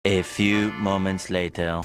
A few moments later.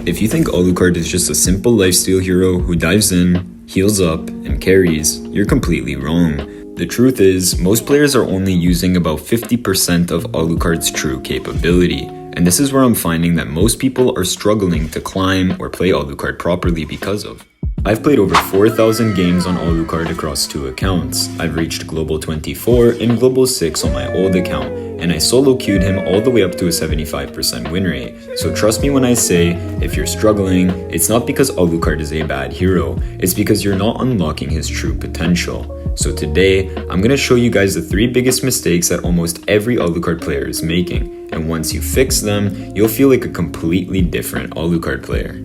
If you think Alucard is just a simple lifesteal hero who dives in, heals up, and carries, you're completely wrong. The truth is, most players are only using about 50% of Alucard's true capability, and this is where I'm finding that most people are struggling to climb or play Alucard properly because of. I've played over 4,000 games on Alucard across 2 accounts. I've reached Global 24 and Global 6 on my old account, and I solo queued him all the way up to a 75% win rate. So trust me when I say, if you're struggling, it's not because Alucard is a bad hero, it's because you're not unlocking his true potential. So today, I'm gonna show you guys the 3 biggest mistakes that almost every Alucard player is making, and once you fix them, you'll feel like a completely different Alucard player.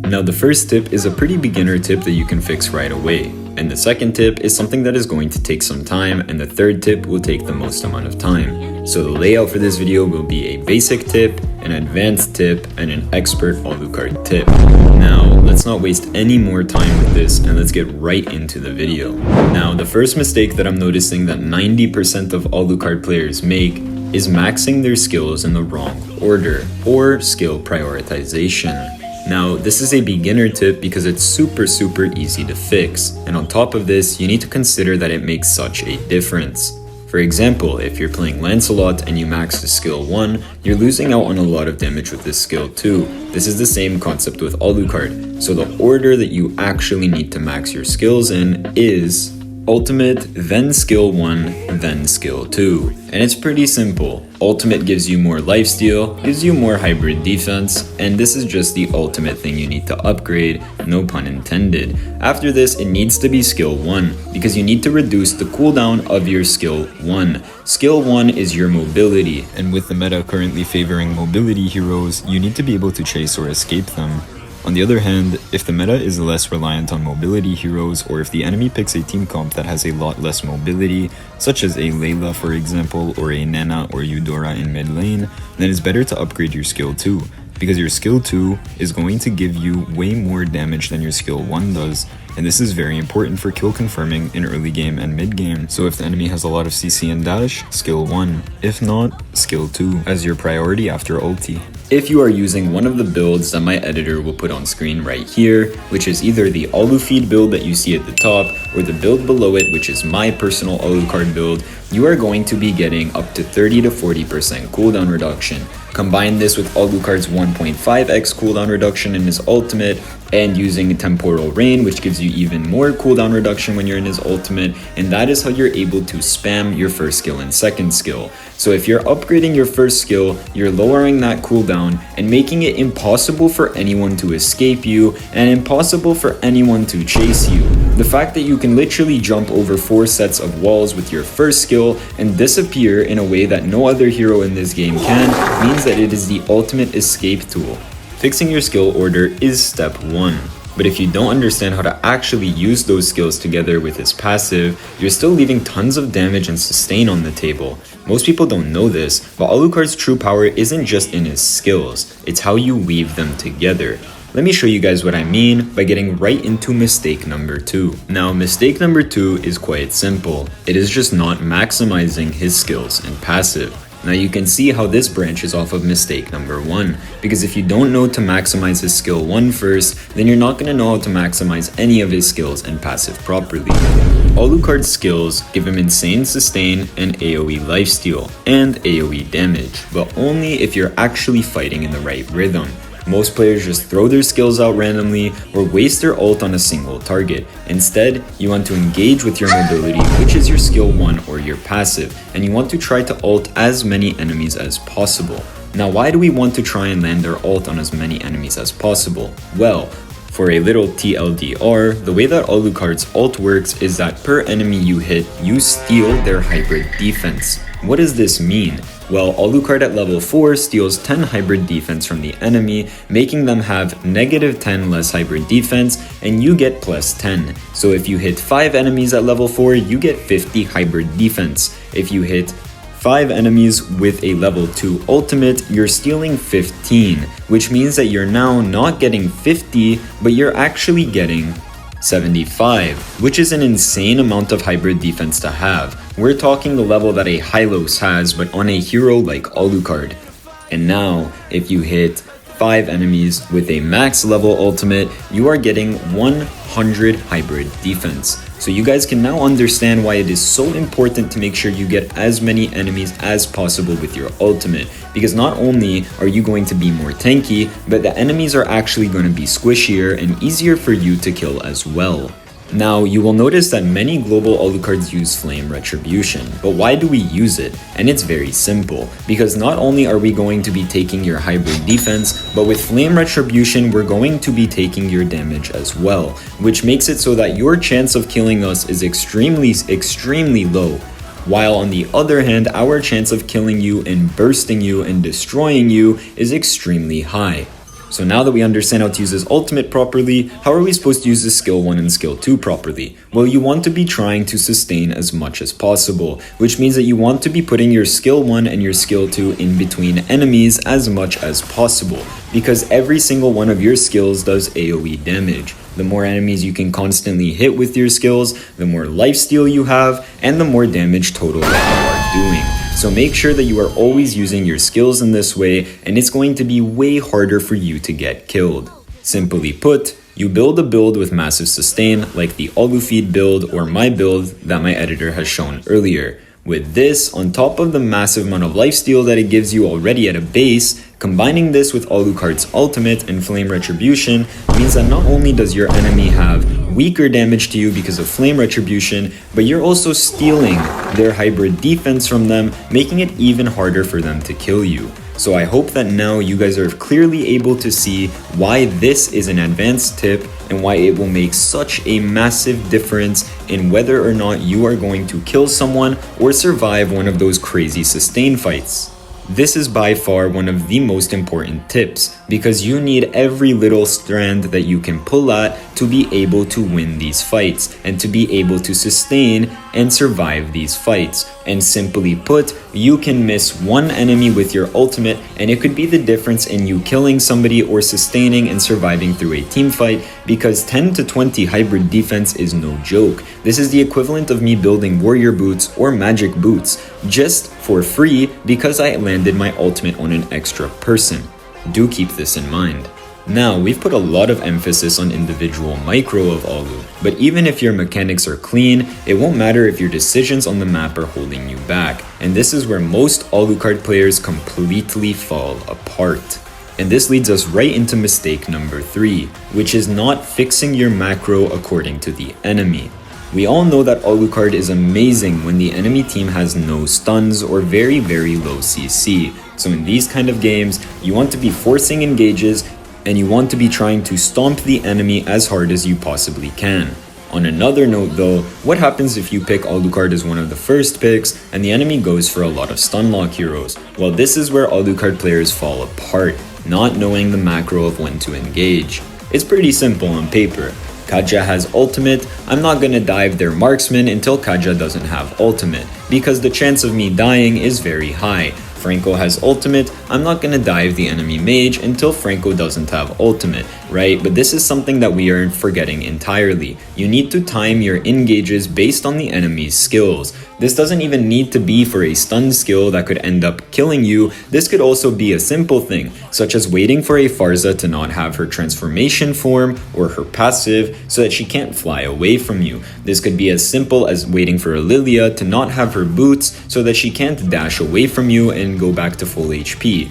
Now the first tip is a pretty beginner tip that you can fix right away, and the second tip is something that is going to take some time, and the third tip will take the most amount of time. So the layout for this video will be a basic tip, an advanced tip, and an expert Alucard tip. Now let's not waste any more time with this and let's get right into the video. Now the first mistake that I'm noticing that 90% of Alucard players make is maxing their skills in the wrong order, or skill prioritization. Now, this is a beginner tip because it's super easy to fix, and on top of this, you need to consider that it makes such a difference. For example, if you're playing Lancelot and you max the skill 1, you're losing out on a lot of damage with this skill too. This is the same concept with Alucard, so the order that you actually need to max your skills in is Ultimate, then skill 1, then skill 2. And it's pretty simple. Ultimate gives you more lifesteal, gives you more hybrid defense, and this is just the ultimate thing you need to upgrade, no pun intended. After this, it needs to be skill 1, because you need to reduce the cooldown of your skill 1. Skill 1 is your mobility, and with the meta currently favoring mobility heroes, you need to be able to chase or escape them. On the other hand, if the meta is less reliant on mobility heroes, or if the enemy picks a team comp that has a lot less mobility, such as a Layla for example, or a Nana or Eudora in mid lane, then it's better to upgrade your skill 2, because your skill 2 is going to give you way more damage than your skill 1 does, and this is very important for kill confirming in early game and mid game. So if the enemy has a lot of CC and dash, skill 1, if not, skill 2 as your priority after ulti. If you are using one of the builds that my editor will put on screen right here, which is either the Alufeed build that you see at the top, or the build below it, which is my personal Alucard build, you are going to be getting up to 30 to 40% cooldown reduction. Combine this with Alucard's 1.5x cooldown reduction in his ultimate, and using Temporal Rain, which gives you even more cooldown reduction when you're in his ultimate, and that is how you're able to spam your first skill and second skill. So if you're upgrading your first skill, you're lowering that cooldown and making it impossible for anyone to escape you and impossible for anyone to chase you. The fact that you can literally jump over 4 sets of walls with your first skill and disappear in a way that no other hero in this game can means that it is the ultimate escape tool. Fixing your skill order is step 1. But if you don't understand how to actually use those skills together with his passive, you're still leaving tons of damage and sustain on the table. Most people don't know this, but Alucard's true power isn't just in his skills, it's how you weave them together. Let me show you guys what I mean by getting right into mistake number 2. Now, mistake number 2 is quite simple. It is just not maximizing his skills and passive. Now you can see how this branches off of mistake number 1, because if you don't know to maximize his skill 1 first, then you're not going to know how to maximize any of his skills and passive properly. Alucard's skills give him insane sustain and AoE lifesteal, and AoE damage, but only if you're actually fighting in the right rhythm. Most players just throw their skills out randomly or waste their ult on a single target. Instead, you want to engage with your mobility, which is your skill 1 or your passive, and you want to try to ult as many enemies as possible. Now, why do we want to try and land our ult on as many enemies as possible? Well, for a little TLDR, the way that Alucard's ult works is that per enemy you hit, you steal their hybrid defense. What does this mean? Well, Alucard at level 4 steals 10 hybrid defense from the enemy, making them have -10 less hybrid defense, and you get +10. So if you hit 5 enemies at level 4, you get 50 hybrid defense. If you hit 5 enemies with a level 2 ultimate, you're stealing 15, which means that you're now not getting 50, but you're actually getting 75, which is an insane amount of hybrid defense to have. We're talking the level that a Hylos has, but on a hero like Alucard. And now, if you hit 5 enemies with a max level ultimate, you are getting 100 hybrid defense. So you guys can now understand why it is so important to make sure you get as many enemies as possible with your ultimate, because not only are you going to be more tanky, but the enemies are actually going to be squishier and easier for you to kill as well. Now, you will notice that many global Alucards use Flame Retribution, but why do we use it? And it's very simple, because not only are we going to be taking your hybrid defense, but with Flame Retribution we're going to be taking your damage as well, which makes it so that your chance of killing us is extremely low. While on the other hand, our chance of killing you and bursting you and destroying you is extremely high. So now that we understand how to use this ultimate properly, how are we supposed to use this skill 1 and skill 2 properly? Well, you want to be trying to sustain as much as possible, which means that you want to be putting your skill 1 and your skill 2 in between enemies as much as possible, because every single one of your skills does AoE damage. The more enemies you can constantly hit with your skills, the more lifesteal you have, and the more damage total that you are doing. So make sure that you are always using your skills in this way, and it's going to be way harder for you to get killed. Simply put, you build a build with massive sustain like the Alufeed build or my build that my editor has shown earlier. With this, on top of the massive amount of lifesteal that it gives you already at a base, combining this with Alucard's ultimate and Flame Retribution means that not only does your enemy have weaker damage to you because of Flame Retribution, but you're also stealing their hybrid defense from them, making it even harder for them to kill you. So I hope that now you guys are clearly able to see why this is an advanced tip and why it will make such a massive difference in whether or not you are going to kill someone or survive one of those crazy sustain fights. This is by far one of the most important tips, because you need every little strand that you can pull at to be able to win these fights and to be able to sustain and survive these fights. And simply put, you can miss one enemy with your ultimate and it could be the difference in you killing somebody or sustaining and surviving through a team fight, because 10 to 20 hybrid defense is no joke. This is the equivalent of me building warrior boots or magic boots just for free because I landed my ultimate on an extra person. Do keep this in mind. Now, we've put a lot of emphasis on individual micro of Alu, but even if your mechanics are clean, it won't matter if your decisions on the map are holding you back, and this is where most Alucard players completely fall apart. And this leads us right into mistake number 3, which is not fixing your macro according to the enemy. We all know that Alucard is amazing when the enemy team has no stuns or very low CC. So in these kind of games, you want to be forcing engages and you want to be trying to stomp the enemy as hard as you possibly can. On another note though, what happens if you pick Alucard as one of the first picks and the enemy goes for a lot of stun lock heroes? Well, this is where Alucard players fall apart, not knowing the macro of when to engage. It's pretty simple on paper. Kaja has ultimate, I'm not gonna dive their marksman until Kaja doesn't have ultimate, because the chance of me dying is very high. Franco has ultimate, I'm not gonna dive the enemy mage until Franco doesn't have ultimate, right? But this is something that we are forgetting entirely. You need to time your engages based on the enemy's skills. This doesn't even need to be for a stun skill that could end up killing you. This could also be a simple thing, such as waiting for a Farza to not have her transformation form or her passive so that she can't fly away from you. This could be as simple as waiting for a Lilia to not have her boots so that she can't dash away from you and go back to full HP.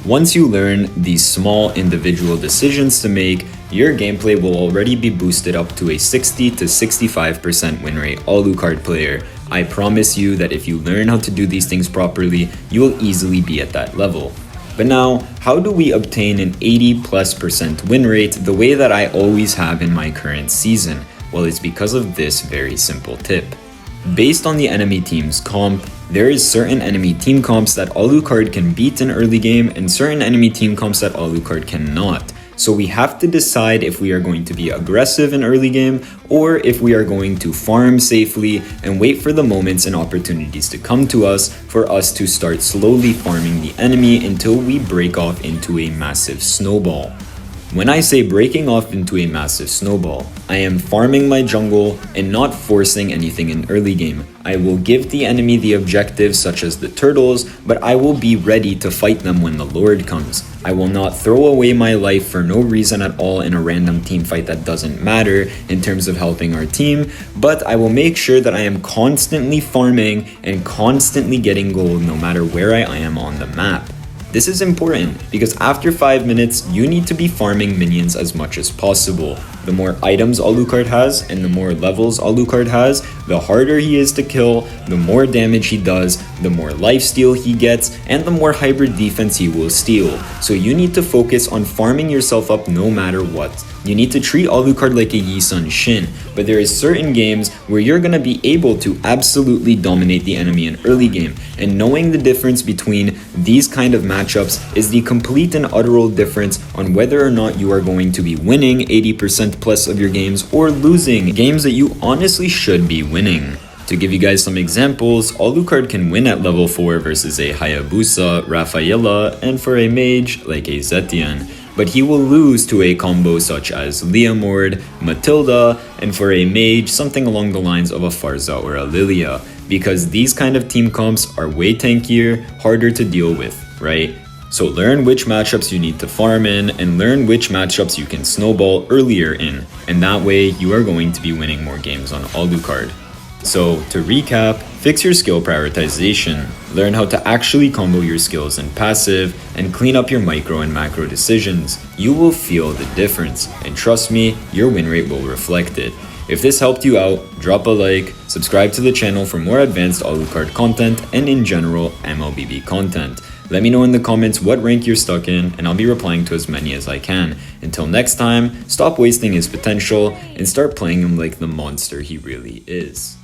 Once you learn these small individual decisions to make, your gameplay will already be boosted up to a 60 to 65% win rate Alucard player. I promise you that if you learn how to do these things properly, you will easily be at that level. But now, how do we obtain an 80+% win rate the way that I always have in my current season? Well, it's because of this very simple tip. Based on the enemy team's comp, There is certain enemy team comps that Alucard can beat in early game and certain enemy team comps that Alucard cannot. So we have to decide if we are going to be aggressive in early game or if we are going to farm safely and wait for the moments and opportunities to come to us for us to start slowly farming the enemy until we break off into a massive snowball. When I say breaking off into a massive snowball, I am farming my jungle and not forcing anything in early game. I will give the enemy the objectives such as the turtles, but I will be ready to fight them when the Lord comes. I will not throw away my life for no reason at all in a random team fight that doesn't matter in terms of helping our team, but I will make sure that I am constantly farming and constantly getting gold no matter where I am on the map. This is important because after 5 minutes, you need to be farming minions as much as possible. The more items Alucard has and the more levels Alucard has, the harder he is to kill, the more damage he does, the more lifesteal he gets, and the more hybrid defense he will steal. So you need to focus on farming yourself up no matter what. You need to treat Alucard like a Yi Sun Shin, but there is certain games where you're gonna be able to absolutely dominate the enemy in early game, and knowing the difference between these kind of matchups is the complete and utter difference on whether or not you are going to be winning 80% plus of your games or losing games that you honestly should be winning. To give you guys some examples, Alucard can win at level 4 versus a Hayabusa, Rafaela, and for a mage like a Zetian. But he will lose to a combo such as Leomord, Matilda, and for a mage, something along the lines of a Farza or a Lilia, because these kind of team comps are way tankier, harder to deal with, right? So learn which matchups you need to farm in and learn which matchups you can snowball earlier in, and that way you are going to be winning more games on Alucard. So to recap, fix your skill prioritization, learn how to actually combo your skills in passive, and clean up your micro and macro decisions. You will feel the difference, and trust me, your win rate will reflect it. If this helped you out, drop a like, subscribe to the channel for more advanced Alucard content and in general MLBB content. Let me know in the comments what rank you're stuck in and I'll be replying to as many as I can. Until next time, stop wasting his potential and start playing him like the monster he really is.